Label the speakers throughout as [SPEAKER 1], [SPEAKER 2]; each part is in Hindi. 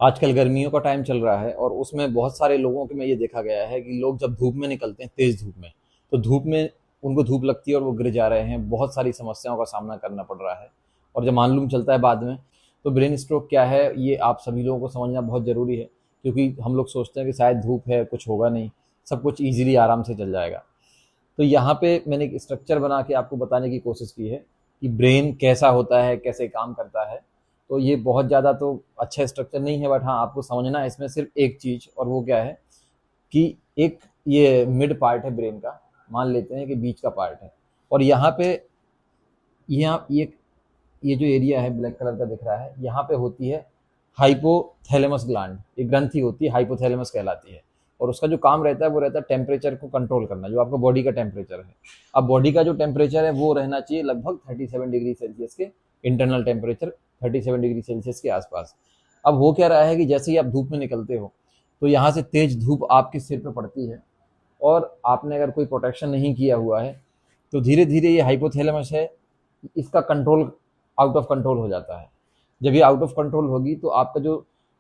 [SPEAKER 1] आजकल गर्मियों का टाइम चल रहा है और उसमें बहुत सारे लोगों के में ये देखा गया है कि लोग जब धूप में निकलते हैं, तेज धूप में, तो धूप में उनको धूप लगती है और वो गिर जा रहे हैं। बहुत सारी समस्याओं का सामना करना पड़ रहा है और जब मालूम चलता है बाद में, तो ब्रेन स्ट्रोक क्या है ये आप सभी लोगों को समझना बहुत ज़रूरी है। क्योंकि हम लोग सोचते हैं कि शायद धूप है, कुछ होगा नहीं, सब कुछ ईजिली आराम से चल जाएगा। तो यहाँ पे मैंने एक स्ट्रक्चर बना के आपको बताने की कोशिश की है कि ब्रेन कैसा होता है, कैसे काम करता है। तो ये बहुत ज़्यादा तो अच्छा स्ट्रक्चर नहीं है, बट हाँ आपको समझना है इसमें सिर्फ एक चीज़, और वो क्या है कि एक ये मिड पार्ट है ब्रेन का, मान लेते हैं कि बीच का पार्ट है। और यहाँ पे यहाँ ये जो एरिया है ब्लैक कलर का दिख रहा है, यहाँ पे होती है हाइपोथैलेमस ग्लैंड। एक ग्रंथि होती है, हाइपोथैलेमस कहलाती है। और उसका जो काम रहता है वो रहता है टेम्परेचर को कंट्रोल करना, जो आपका बॉडी का टेम्परेचर है। अब बॉडी का जो टेम्परेचर है वो रहना चाहिए लगभग 37 डिग्री सेल्सियस के, इंटरनल टेम्परेचर 37 डिग्री सेल्सियस के आसपास। अब हो क्या रहा है कि जैसे ही आप धूप में निकलते हो, तो यहाँ से तेज धूप आपके सिर पे पड़ती है, और आपने अगर कोई प्रोटेक्शन नहीं किया हुआ है, तो धीरे धीरे ये हाइपोथैलेमस है, इसका कंट्रोल आउट ऑफ कंट्रोल हो जाता है। जब ये आउट ऑफ कंट्रोल होगी तो आपका जो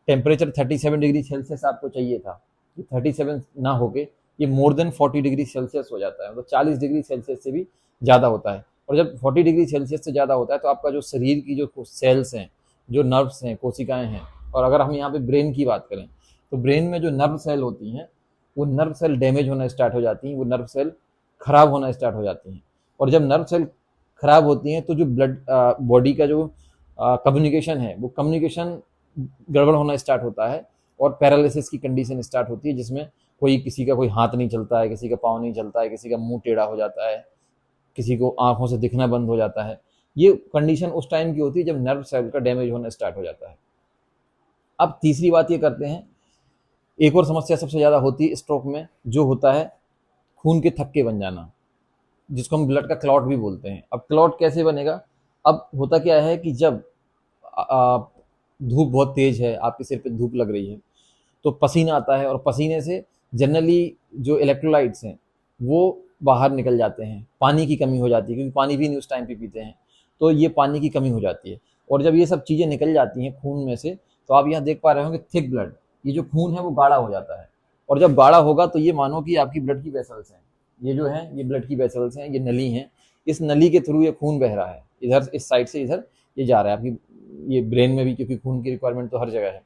[SPEAKER 1] टेम्परेचर 37 डिग्री सेल्सियस आपको चाहिए था, ये 37 ना होके ये मोर देन 40 डिग्री सेल्सियस हो जाता है, मतलब 40 डिग्री सेल्सियस से भी ज़्यादा होता है। और जब 40 डिग्री सेल्सियस से ज़्यादा होता है तो आपका जो शरीर की जो सेल्स हैं, जो नर्व्स हैं, कोशिकाएं हैं, और अगर हम यहाँ पे ब्रेन की बात करें, तो ब्रेन में जो नर्व सेल होती हैं, वो नर्व सेल डैमेज होना स्टार्ट हो जाती हैं, वो नर्व सेल खराब होना स्टार्ट हो जाती हैं। और जब नर्व सेल खराब होती हैं तो जो ब्लड बॉडी का जो कम्युनिकेशन है, वो कम्युनिकेशन गड़बड़ होना स्टार्ट होता है, और पैरालिसिस की कंडीशन स्टार्ट होती है, जिसमें किसी का कोई हाथ नहीं चलता है, किसी का पाँव नहीं चलता है, किसी का मुंह टेढ़ा हो जाता है, किसी को आंखों से दिखना बंद हो जाता है। ये कंडीशन उस टाइम की होती है जब नर्व सेल का डैमेज होना स्टार्ट हो जाता है। अब तीसरी बात ये करते हैं, एक और समस्या सबसे ज़्यादा होती है स्ट्रोक में, जो होता है खून के थक्के बन जाना, जिसको हम ब्लड का क्लॉट भी बोलते हैं। अब क्लॉट कैसे बनेगा? अब होता क्या है कि जब धूप बहुत तेज है, आपके सिर पे धूप लग रही है, तो पसीना आता है, और पसीने से जनरली जो इलेक्ट्रोलाइट्स हैं वो बाहर निकल जाते हैं, पानी की कमी हो जाती है, क्योंकि पानी भी नहीं उस टाइम पे पीते हैं, तो ये पानी की कमी हो जाती है। और जब ये सब चीज़ें निकल जाती हैं खून में से, तो आप यहाँ देख पा रहे होंगे थिक ब्लड, ये जो खून है वो गाढ़ा हो जाता है। और जब गाढ़ा होगा तो ये मानो कि आपकी ब्लड की वेसल्स हैं, ये जो है ये ब्लड की वेसल्स हैं, ये नली हैं, इस नली के थ्रू ये खून बह रहा है, इधर इस साइड से इधर ये जा रहा है आपकी ये ब्रेन में भी, क्योंकि खून की रिक्वायरमेंट तो हर जगह है।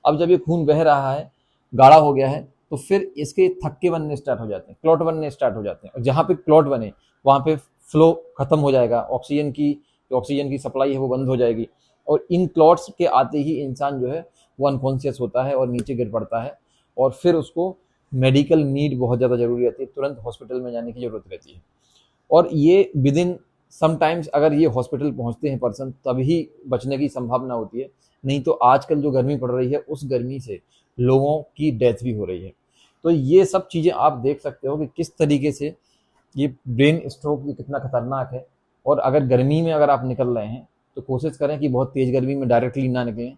[SPEAKER 1] अब जब ये खून बह रहा है, गाढ़ा हो गया है, तो फिर इसके थक्के बनने स्टार्ट हो जाते हैं, क्लॉट बनने स्टार्ट हो जाते हैं, और जहाँ पे क्लॉट बने वहाँ पे फ्लो खत्म हो जाएगा, ऑक्सीजन की सप्लाई है वो बंद हो जाएगी, और इन क्लॉट्स के आते ही इंसान जो है वो अनकॉन्शियस होता है और नीचे गिर पड़ता है, और फिर उसको मेडिकल नीड बहुत ज़्यादा ज़रूरी रहती है, तुरंत हॉस्पिटल में जाने की ज़रूरत रहती है। और ये विद इन समटाइम्स अगर ये हॉस्पिटल पहुंचते हैं पर्सन, तभी बचने की संभावना होती है, नहीं तो आजकल जो गर्मी पड़ रही है उस गर्मी से लोगों की डेथ भी हो रही है। तो ये सब चीज़ें आप देख सकते हो कि किस तरीके से ये ब्रेन स्ट्रोक भी कितना खतरनाक है। और अगर गर्मी में अगर आप निकल रहे हैं तो कोशिश करें कि बहुत तेज़ गर्मी में डायरेक्टली ना निकलें,